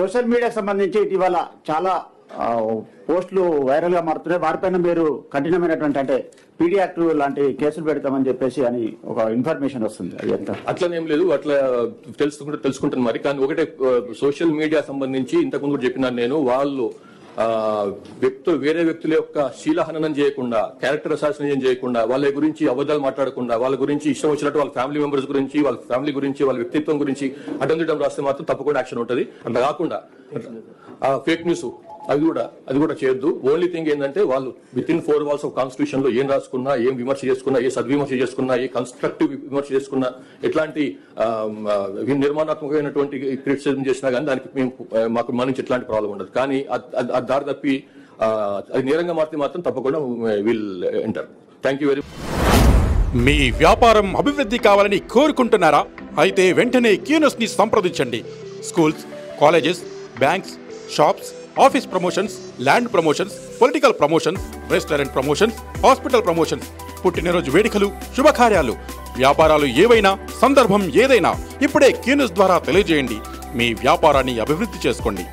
Social మీడియాకి సంబంధించి ఇటీవల చాలా పోస్టులు వైరల్ గా మారుతున్నాయి. వారిపైన మీరు కఠినమైనటువంటి అంటే పీడీ యాక్ట్ లాంటి కేసులు పెడతామని చెప్పేసి అని ఒక ఇన్ఫర్మేషన్ వస్తుంది. అది ఎంత అట్లనేం లేదు, అట్లా తెలుసుకుంటాను మరి. కానీ ఒకటే సోషల్ మీడియా సంబంధించి ఇంతకుముందు కూడా చెప్పినాను నేను, వాళ్ళు వేరే వ్యక్తుల యొక్క శీలహననం చేయకుండా, క్యారెక్టర్ అసాసినేషన్ చేయకుండా, వాళ్ళ గురించి అబద్ధాలు మాట్లాడకుండా, వాళ్ళ గురించి ఇష్టం వచ్చినట్టు వాళ్ళ ఫ్యామిలీ మెంబర్స్ గురించి, వాళ్ళ ఫ్యామిలీ గురించి, వాళ్ళ వ్యక్తిత్వం గురించి అడ్డం రాస్తే మాత్రం తప్పకుండా యాక్షన్ ఉంటుంది. అట్లా కాకుండా ఫేక్ న్యూస్ అది కూడా చేయొద్దు. ఓన్లీ థింగ్ ఏంటంటే వాళ్ళు with in 4 walls of constitution లో ఏం రాసుకున్నా, ఏం విమర్శ చేసుకున్నా, ఏ సద్విమర్శ చేసుకున్నా, ఏ కన్స్ట్రక్టివ్ విమర్శ చేసుకున్నా, ఎట్లాంటి నిర్మాణాత్మకమైనటువంటి క్రిటిసిజం చేసినా కానీ దానికి మాకు మన నుంచి ఎట్లాంటి ప్రాబ్లం ఉండదు. కానీ అది దారి తప్పి అది నేరంగా మాత్రం తప్పకుండా will enter. Thank you very much. మీ వ్యాపారం అభివృద్ధి కావాలని కోరుకుంటున్నారా? అయితే వెంటనే క్యూనస్ ని సంప్రదించండి. Schools, colleges, banks, shops, office promotions, land promotions, political promotions, restaurant promotions, hospital promotions, పుట్టినరోజు వేడుకలు, శుభకార్యాలు, వ్యాపారాలు ఏవైనా, సందర్భం ఏదైనా ఇప్పుడే క్యూనస్ ద్వారా తెలియజేయండి. మీ వ్యాపారాన్ని అభివృద్ధి చేసుకోండి.